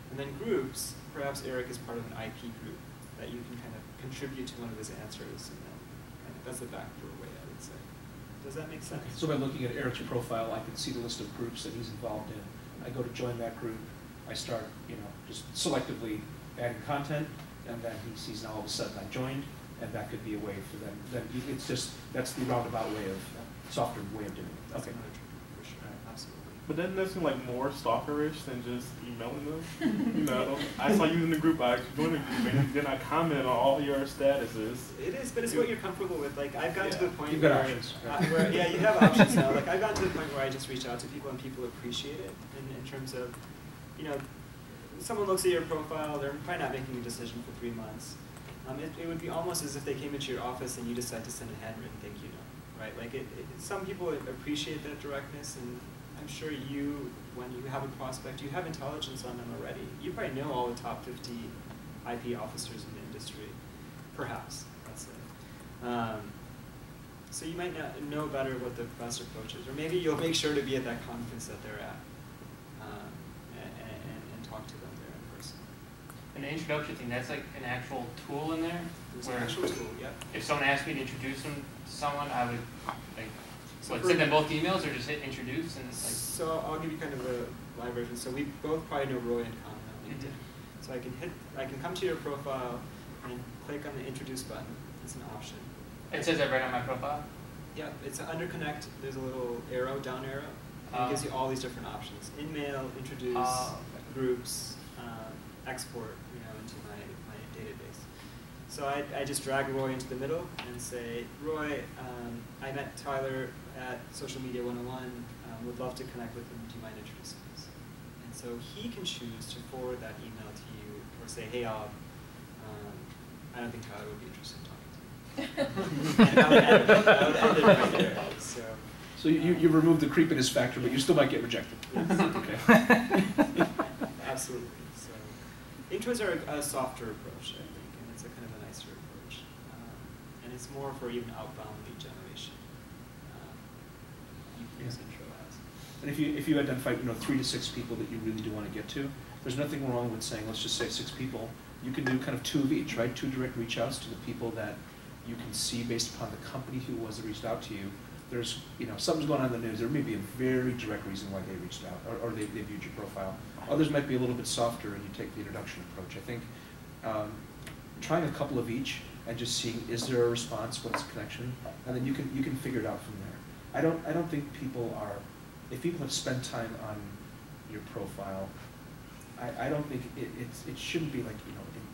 And then groups, perhaps Eric is part of an IP group that you can kind of contribute to one of his answers, and then that's the backdoor way, I would say. Does that make sense? So by looking at Eric's profile, I can see the list of groups that he's involved in. I go to join that group. I start, just selectively adding content, and then he sees now all of a sudden I joined, and that could be a way for them. Then it's just, that's the roundabout way of, softer way of doing it. That's Okay. another trick, for sure. Absolutely. But doesn't that seem like more stalkerish than just emailing them? I saw you in the group, I actually joined the group, and then I comment on all your statuses. It is, but it's what you're comfortable with. Like, I've gotten to the point You've got where, options. yeah, you have options now. Like, I've gotten to the point where I just reach out to people and people appreciate it in terms of, someone looks at your profile, they're probably not making a decision for 3 months. It would be almost as if they came into your office and you decide to send a handwritten thank you note, right? Like, some people appreciate that directness, and I'm sure when you have a prospect, you have intelligence on them already. You probably know all the top 50 IP officers in the industry, perhaps, let's say. So you might not know better what the best approach is, or maybe you'll make sure to be at that conference that they're at, and talk to them there in person. An introduction thing, that's like an actual tool in there? There's an actual tool, yeah. If someone asked me to introduce them to someone, I would So What, for- send them both emails or just hit introduce and it's like, So I'll give you kind of a live version. So we both probably know Roy and common on LinkedIn. Mhm. So I can come to your profile and click on the introduce button. It's an option. it says that right on my profile? Yeah, it's under connect. There's a little arrow, down arrow. And it gives you all these different options: in-mail, introduce, Okay. groups, export, into my database. So I just drag Roy into the middle and say, Roy, I met Tyler at Social Media 101. Would love to connect with him. Do you mind introducing us? And so he can choose to forward that email to you or say, hey, I don't think Tyler would be interested in talking to you. And I would end it right there. So you removed the creepiness factor, but you still might get rejected. Yes. Okay. Absolutely. So intros are a softer approach, I think, and it's a kind of a nicer approach. And it's more for even outbound lead generation. You can use intro as. And if you identify 3 to 6 people that you really do want to get to, there's nothing wrong with saying, let's just say 6 people. You can do kind of 2 of each, right? 2 direct reach outs to the people that you can see based upon the company who was that reached out to you. There's, something's going on in the news. There may be a very direct reason why they reached out or they viewed your profile. Others might be a little bit softer and you take the introduction approach. I think trying a couple of each and just seeing, is there a response, what's the connection, and then you can figure it out from there. I don't think people are, if people have spent time on your profile, I don't think it shouldn't be like,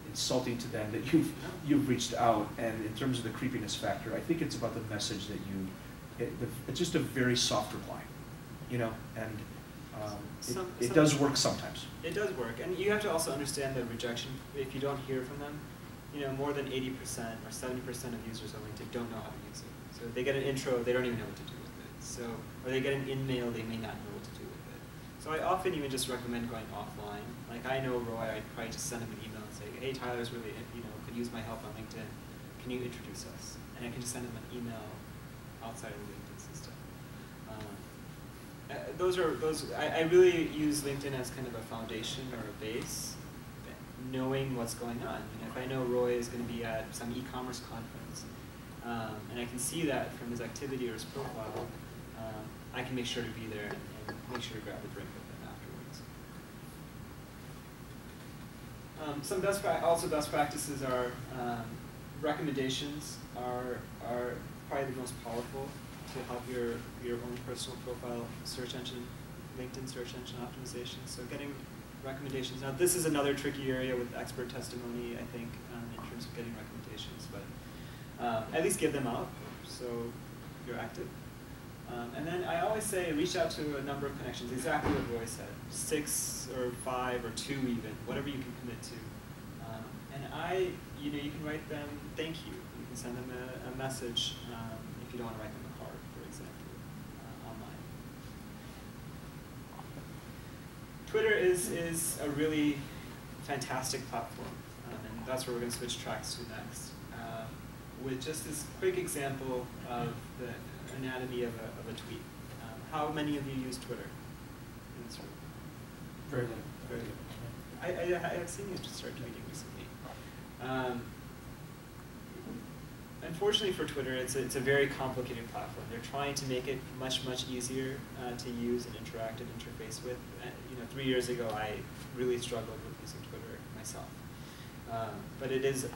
insulting to them that you've reached out. And in terms of the creepiness factor, I think it's about the message that it's just a very soft reply, and it does work sometimes. It does work, and you have to also understand the rejection. If you don't hear from them, more than 80% or 70% of users on LinkedIn don't know how to use it. So if they get an intro, they don't even know what to do with it. So, or they get an in-mail, they may not know what to do with it. So I often even just recommend going offline. Like I know Roy, I'd probably just send him an email and say, hey, Tyler's really, could use my help on LinkedIn. Can you introduce us? And I can just send him an email outside of the LinkedIn system. I really use LinkedIn as kind of a foundation or a base, knowing what's going on. If I know Roy is going to be at some e-commerce conference, and I can see that from his activity or his profile, I can make sure to be there and make sure to grab a drink with him afterwards. Some best practices are recommendations are probably the most powerful to help your own personal profile search engine, LinkedIn search engine optimization. So getting recommendations. Now this is another tricky area with expert testimony, I think, in terms of getting recommendations, but at least give them out so you're active. And then I always say reach out to a number of connections, exactly what Roy said, 6 or 5 or 2 even, whatever you can commit to. And you can write them thank you. You can send them a message if you don't want to write them a card, for example, online. Twitter is a really fantastic platform, and that's where we're going to switch tracks to next. With just this quick example of the anatomy of a tweet. How many of you use Twitter in this room? Very little. Very little. I have seen you just start tweeting recently. Unfortunately for Twitter, it's a very complicated platform. They're trying to make it much easier to use and interact and interface with. 3 years ago, I really struggled with using Twitter myself. But it is,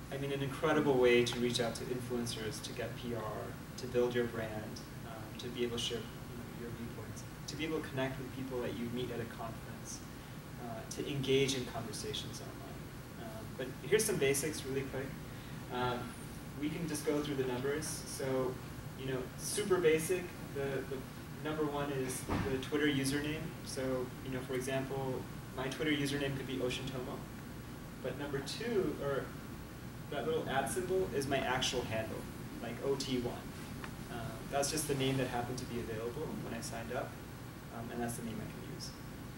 an incredible way to reach out to influencers, to get PR, to build your brand, to be able to share your viewpoints, to be able to connect with people that you meet at a conference, to engage in conversations online. But here's some basics really quick. We can just go through the numbers. So, super basic. The number 1 is the Twitter username. So, for example, my Twitter username could be Ocean Tomo. But number 2, or that little @ symbol, is my actual handle, like OT1. That's just the name that happened to be available when I signed up, and that's the name I can use.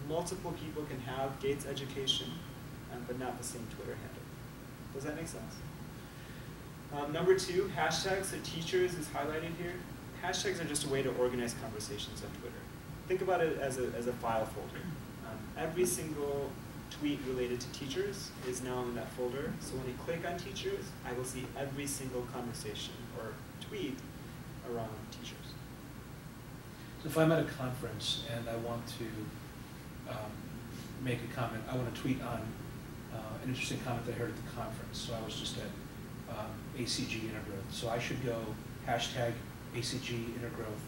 Multiple people can have Gates Education, but not the same Twitter handle. Does that make sense? Number 2, hashtags. So teachers is highlighted here. Hashtags are just a way to organize conversations on Twitter. Think about it as a file folder. Every single tweet related to teachers is now in that folder. So when you click on teachers, I will see every single conversation or tweet around teachers. So if I'm at a conference and I want to make a comment, I want to tweet on an interesting comment that I heard at the conference. So I was just at ACG Intergrowth. So I should go hashtag ACG Intergrowth,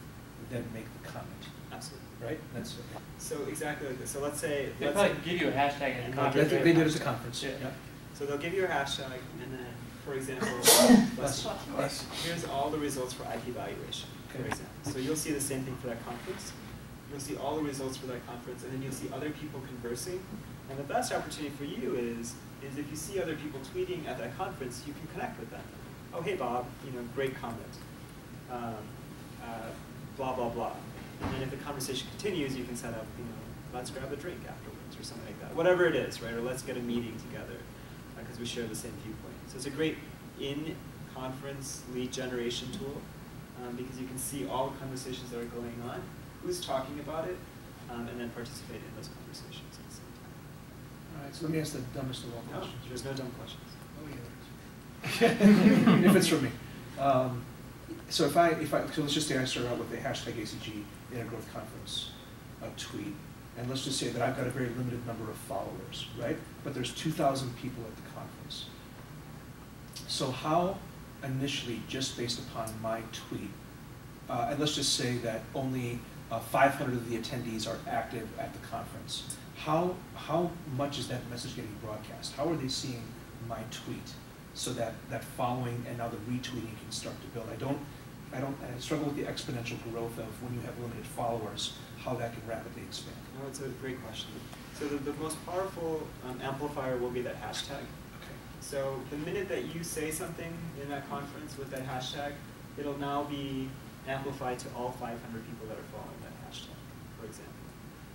then make the comment, Absolutely. right? That's okay. So exactly like this. So let's say, They let's probably say give you a hashtag at the And I conference. think they did it at the conference. Yeah. so they'll give you a hashtag, and then, for example, here's all the results for IP evaluation, for Okay. example. So you'll see the same thing for that conference. You'll see all the results for that conference, and then you'll see other people conversing. And the best opportunity for you is if you see other people tweeting at that conference, you can connect with them. Oh, hey Bob, great comment. Blah blah blah. And then if the conversation continues, you can set up, let's grab a drink afterwards or something like that. Whatever it is, right? Or let's get a meeting together because we share the same viewpoint. So it's a great in-conference lead generation tool because you can see all the conversations that are going on, who's talking about it, and then participate in those conversations at the same time. All right, so let me ask the dumbest of all No, questions. there's no dumb questions. Oh, yeah, there is. If it's from me. So so let's just say I start out with the hashtag ACG Intergrowth Conference tweet, and let's just say that I've got a very limited number of followers, right? But there's 2,000 people at the conference. So how initially, just based upon my tweet, and let's just say that only 500 of the attendees are active at the conference, how much is that message getting broadcast? How are they seeing my tweet so that following and now the retweeting can start to build? I struggle with the exponential growth of when you have limited followers, how that can rapidly expand. No, it's a great question. So the most powerful amplifier will be that hashtag. Okay. So the minute that you say something in that conference with that hashtag, it'll now be amplified to all 500 people that are following that hashtag, for example.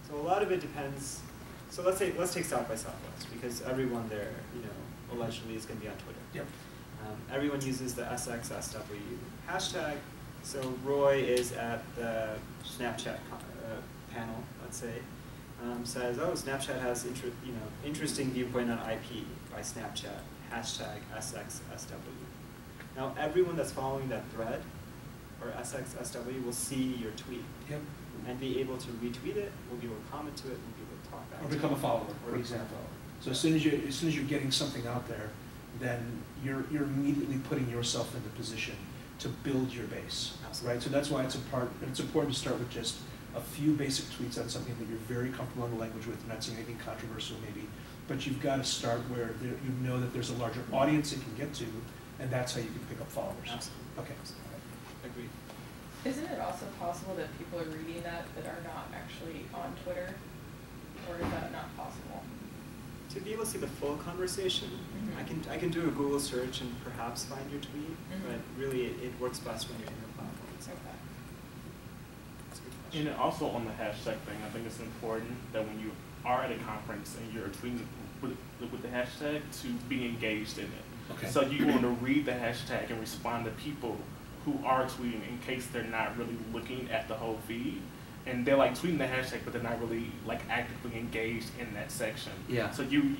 So a lot of it depends. So let's take South by Southwest, because everyone there, allegedly is going to be on Twitter. Yep. Everyone uses the SXSW hashtag. So Roy is at the Snapchat panel, let's say, says, oh, Snapchat has interesting viewpoint on IP by Snapchat, hashtag SXSW. Now everyone that's following that thread, or SXSW, will see your tweet. Yep. And be able to retweet it, will be able to comment to it, will be able to talk back Or to become it. a follower, Or for become a example. follower. So as soon as you're getting something out there, then you're immediately putting yourself in the position to build your base, Absolutely. right? So that's why it's important to start with just a few basic tweets on something that you're very comfortable in the language with. You're not saying anything controversial, maybe, but you've got to start where you know that there's a larger audience it can get to, and that's how you can pick up followers. Absolutely. Okay. Agreed. Isn't it also possible that people are reading that are not actually on Twitter? Or is that not possible? To be able to see the full conversation, I can do a Google search and perhaps find your tweet, but really it works best when you're in the platform itself. Okay. That's a good And question. then also on the hashtag thing, I think it's important that when you are at a conference and you're tweeting with the hashtag, to be engaged in it. Okay. So you want to read the hashtag and respond to people who are tweeting in case they're not really looking at the whole feed. And they're like tweeting the hashtag, but they're not really like actively engaged in that section. Yeah. So you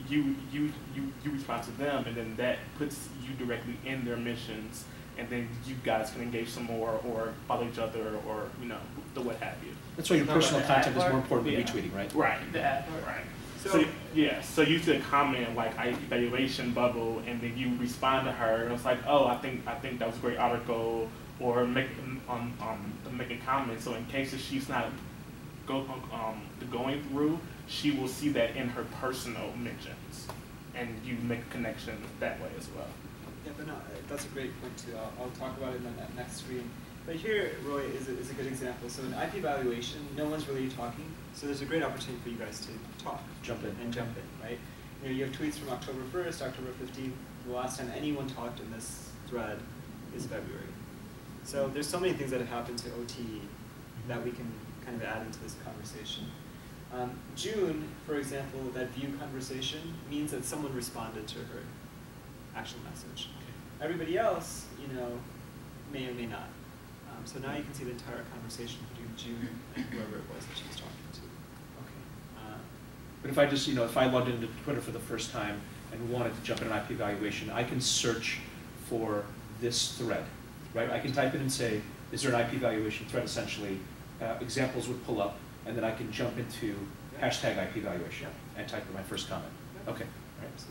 respond to them, and then that puts you directly in their missions, and then you guys can engage some more, or follow each other, or the what have you. That's why your Talk personal about the content is ad more part? important than Yeah. retweeting, right? Right. The ad part. Right. So- So you see a comment like I evaluation bubble, and then you respond to her, and it's like, oh, I think that was a great article, or make a comment. So in case if she's not going through, she will see that in her personal mentions, and you make a connection that way as well. Yeah, but no, that's a great point too. I'll talk about it in the next screen. But here, Roy, is a good example. So in IP evaluation, no one's really talking, so there's a great opportunity for you guys to talk. Jump in. And jump in, right? You have tweets from October 1st, October 15th. The last time anyone talked in this thread is February. So there's so many things that have happened to OT that we can kind of add into this conversation. June, for example, that view conversation means that someone responded to her actual message. Everybody else, may or may not. So now you can see the entire conversation between June and whoever it was that she was talking to. Okay. But if I just, if I logged into Twitter for the first time and wanted to jump in an IP evaluation, I can search for this thread, right? I can type in and say, is there an IP valuation thread essentially? Examples would pull up, and then I can jump into hashtag IP valuation and type in my first comment. Okay, all right.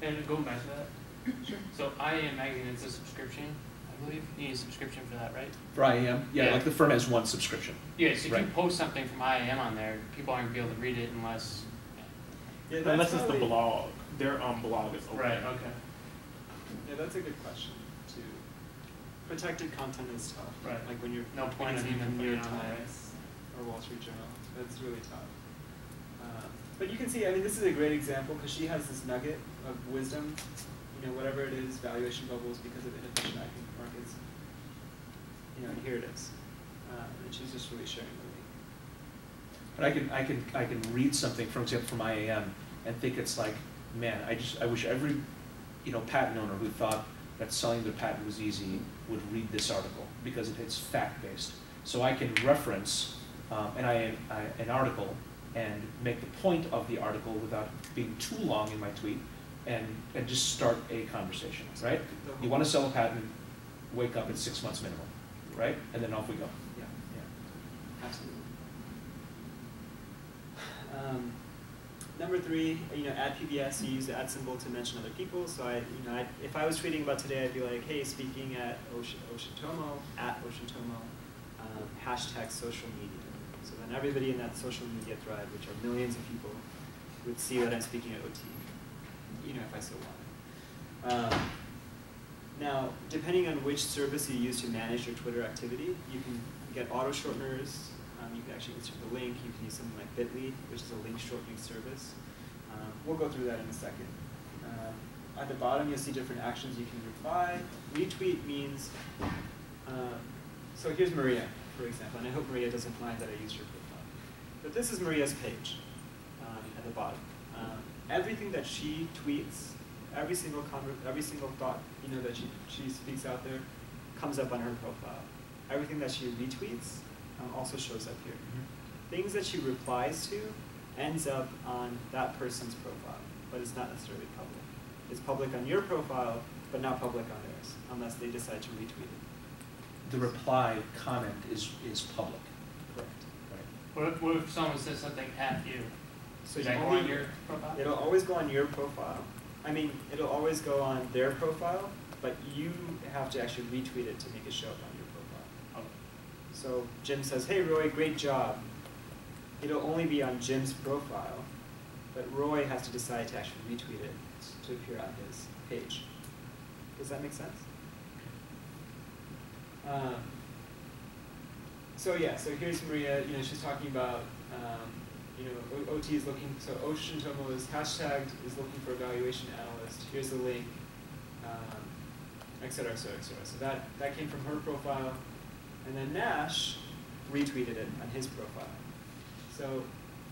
And going back to that, sure. So IAM Magazine is a subscription, I believe. You need a subscription for that, right? For IAM, yeah, Yeah. like the firm has one subscription. Yeah, so if you Right. post something from IAM on there, people aren't gonna be able to read it unless. Yeah, that's Unless it's the probably- blog. Their blog is open. Right. Okay. Yeah, that's a good question too. Protected content is tough. Right. Like when you're No point putting in something even in New York putting it on there. Times or Wall Street Journal. That's really tough. But you can see, I mean, this is a great example because she has this nugget of wisdom. You know, whatever it is, valuation bubbles because of inefficient IP markets. You know, and here it is. And she's just really sharing with me. But I can read something, for example, from IAM and think it's like, man, I wish every, patent owner who thought that selling their patent was easy would read this article because it's fact-based. So I can reference an article and make the point of the article without being too long in my tweet and just start a conversation, right? You want to sell a patent, wake up at 6 months minimum, right? And then off we go. Yeah, absolutely. Number 3, add PBS. You use the @ symbol to mention other people. So if I was tweeting about today, I'd be like, hey, speaking at Tomo, hashtag social media. So then everybody in that social media thread, which are millions of people, would see that I'm speaking at OT. If I so wanted. Now, depending on which service you use to manage your Twitter activity, you can get auto shorteners. You can actually insert the link. You can use something like Bitly, which is a link shortening service. We'll go through that in a second. At the bottom, you'll see different actions you can reply. Retweet means, so here's Maria, for example, and I hope Maria doesn't mind that I used her profile. But this is Maria's page at the bottom. Everything that she tweets, every single thought that she speaks out there comes up on her profile. Everything that she retweets also shows up here. Things that she replies to ends up on that person's profile, but it's not necessarily public. It's public on your profile, but not public on theirs, unless they decide to retweet it. The reply comment is public. Correct. Right. What if someone says something at you? So Does you that go only- on your profile? It'll always go on your profile. It'll always go on their profile, but you have to actually retweet it to make it show up on your profile. Okay. So Jim says, hey Roy, great job. It'll only be on Jim's profile, but Roy has to decide to actually retweet it to appear on his page. Does that make sense? So here's Maria, she's talking about, OT is looking, so Ocean Tomo is hashtagged, is looking for a valuation analyst. Here's the link, et cetera, et cetera, et cetera. So that came from her profile. And then Nash retweeted it on his profile. So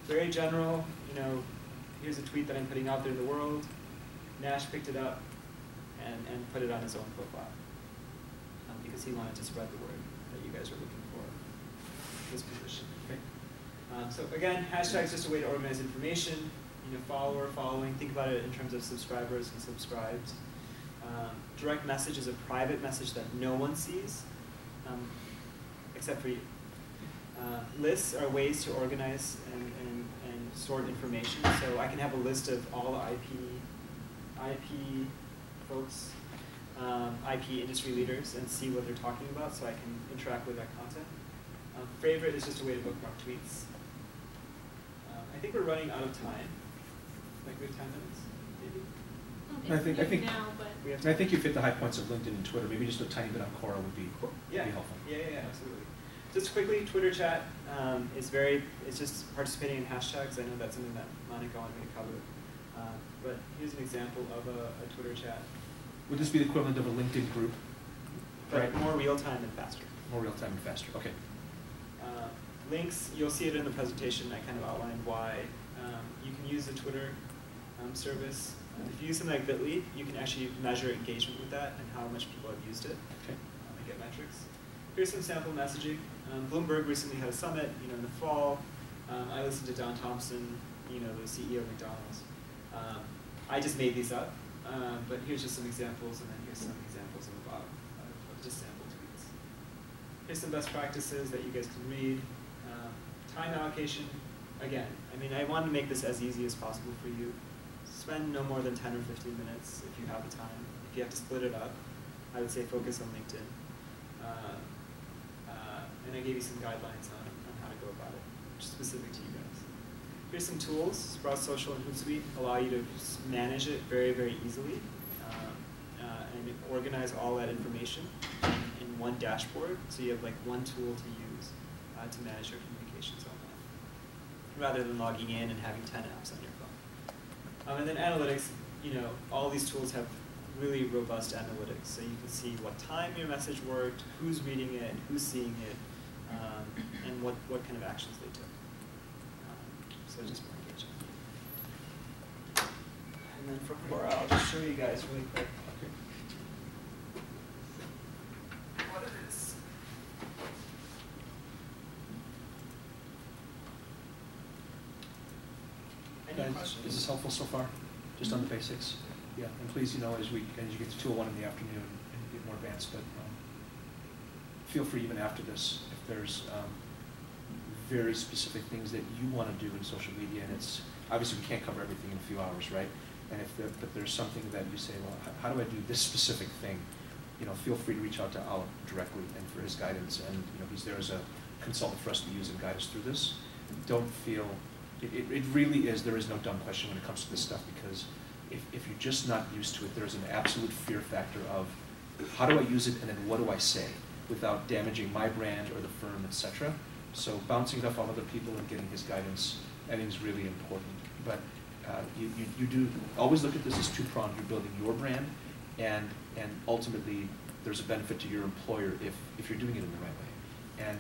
very general, here's a tweet that I'm putting out there in the world. Nash picked it up and put it on his own profile because he wanted to spread the word that you guys are looking for this position. Okay. So again, hashtag is just a way to organize information. Follower, following. Think about it in terms of subscribers and subscribed. Direct message is a private message that no one sees, except for you. Lists are ways to organize and sort information. So I can have a list of all the IP folks, IP industry leaders, and see what they're talking about, so I can interact with that content. Favorite is just a way to bookmark tweets. I think we're running out of time. Like we have 10 minutes, maybe. I think now, but We have I think you've hit the high points of LinkedIn and Twitter. Maybe just a tiny bit on Quora would be helpful. Yeah, absolutely. Just quickly, Twitter chat it's just participating in hashtags. I know that's something that Monica wanted me to cover. But here's an example of a Twitter chat. Would this be the equivalent of a LinkedIn group? But Right. more real time and faster. More real time and faster. Okay. Links, you'll see it in the presentation. I kind of outlined why. You can use the Twitter service. If you use something like Bitly, you can actually measure engagement with that and how much people have used it. Okay. And get metrics. Here's some sample messaging. Bloomberg recently had a summit, in the fall. I listened to Don Thompson, the CEO of McDonald's. I just made these up, but here's just some examples, and then here's some examples on the bottom of just sample tweets. Here's some best practices that you guys can read. Time allocation, again, I mean, I want to make this as easy as possible for you. Spend no more than 10 or 15 minutes if you have the time. If you have to split it up, I would say focus on LinkedIn. And I gave you some guidelines on how to go about it, which is specific to you guys. Here's some tools. Sprout Social and Hootsuite allow you to manage it very, very easily and organize all that information in one dashboard. So you have like one tool to use to manage your communications online, rather than logging in and having 10 apps on your phone. And then analytics, all these tools have really robust analytics, so you can see what time your message worked, who's reading it, who's seeing it, and what kind of actions they took. So just more engaging. And then for Quora, I'll just show you guys really quick what it is. Any questions? Is this helpful so far? Just on the basics? Yeah, and please, as you get to 2:01 in the afternoon and get more advanced, but feel free even after this if there's very specific things that you want to do in social media, and it's obviously we can't cover everything in a few hours, right? And if there's something that you say, well, how do I do this specific thing? Feel free to reach out to Al directly and for his guidance, and he's there as a consultant for us to use and guide us through this. Don't feel it really is. There is no dumb question when it comes to this stuff, because if you're just not used to it, there's an absolute fear factor of how do I use it and then what do I say without damaging my brand or the firm, etc. So bouncing it off on other people and getting his guidance, I think, is really important. But you do always look at this as two-pronged. You're building your brand, and ultimately there's a benefit to your employer if you're doing it in the right way. And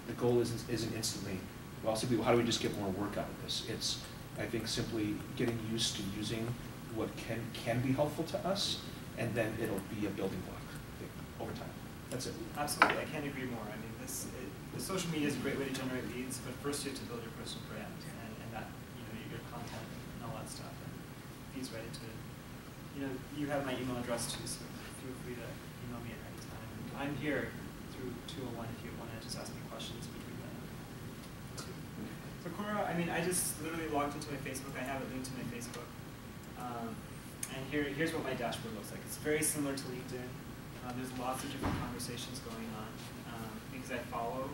the goal isn't instantly, well, simply how do we just get more work out of this? It's, I think, simply getting used to using what can be helpful to us, and then it'll be a building block over time. That's it. Absolutely, I can't agree more. I mean, the social media is a great way to generate leads, but first you have to build your personal brand and that, your content and all that stuff. And feeds right into it. You have my email address too, so feel free to email me at any time. I'm here through 201 if you want to just ask me questions between the two. So Quora, I mean, I just literally logged into my Facebook. I have it linked to my Facebook. And here's what my dashboard looks like. It's very similar to LinkedIn. There's lots of different conversations going on because I follow,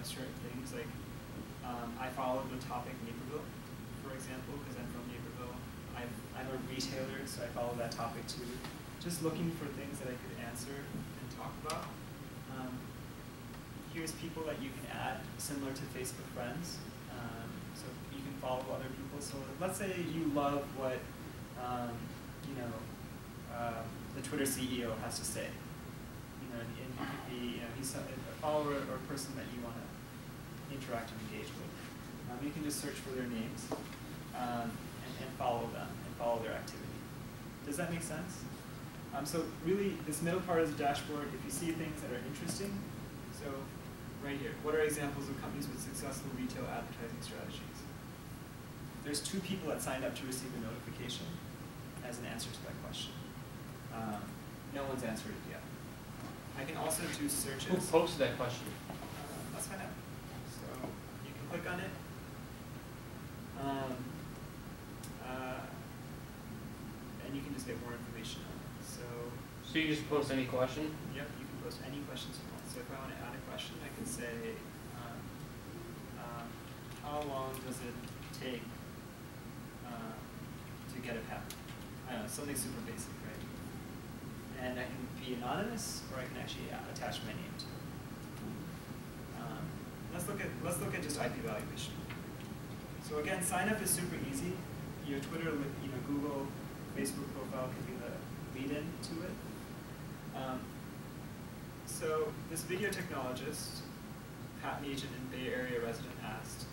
certain things. Like I follow the topic Naperville, for example, because I'm from Naperville. I'm a retailer, so I follow that topic too. Just looking for things that I could answer and talk about. Here's people that you can add, similar to Facebook friends. So you can follow other people. So let's say you love what the Twitter CEO has to say. And you could be, he's a follower or a person that you want to interact and engage with. You can just search for their names and follow them and follow their activity. Does that make sense? So really, this middle part is a dashboard. If you see things that are interesting, so right here, what are examples of companies with successful retail advertising strategies? There's 2 people that signed up to receive a notification as an answer to that question. No one's answered it yet. I can also do searches. Who posted that question? Let's find out. So you can click on it. And you can just get more information on it. So you just post any question? Yep, you can post any questions you want. So if I want to add a question, I can say, how long does it take to get a patent? I don't know, something super basic, right? And I can be anonymous, or I can actually attach my name to it. Let's look at just IP valuation. So again, sign up is super easy. Your Twitter, Google, Facebook profile can be the lead-in to it. So this video technologist, patent agent and Bay Area resident asked,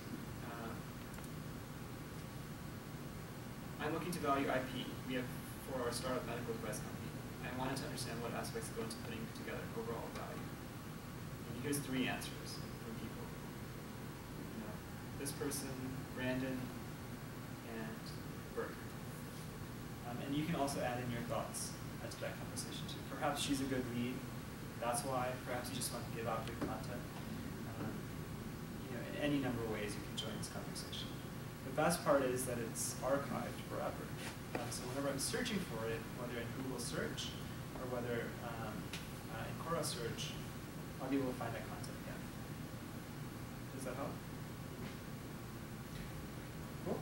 I'm looking to value IP we have for our startup medical device company. I wanted to understand what aspects go into putting together overall value. And here's 3 answers from people. This person, Brandon, and Burke. And you can also add in your thoughts to that conversation too. Perhaps she's a good lead, That's why. Perhaps you just want to give out good content. You know, in any number of ways you can join this conversation. The best part is that it's archived forever. So whenever I'm searching for it, whether in Google search or whether in Quora search, I'll be able to find that content again. Does that help? Cool.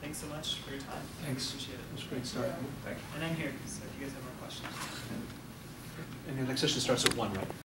Thanks so much for your time. Thanks. Appreciate it. It was a great start. Thank you. And I'm here, so if you guys have more questions. And your next session starts at 1, right?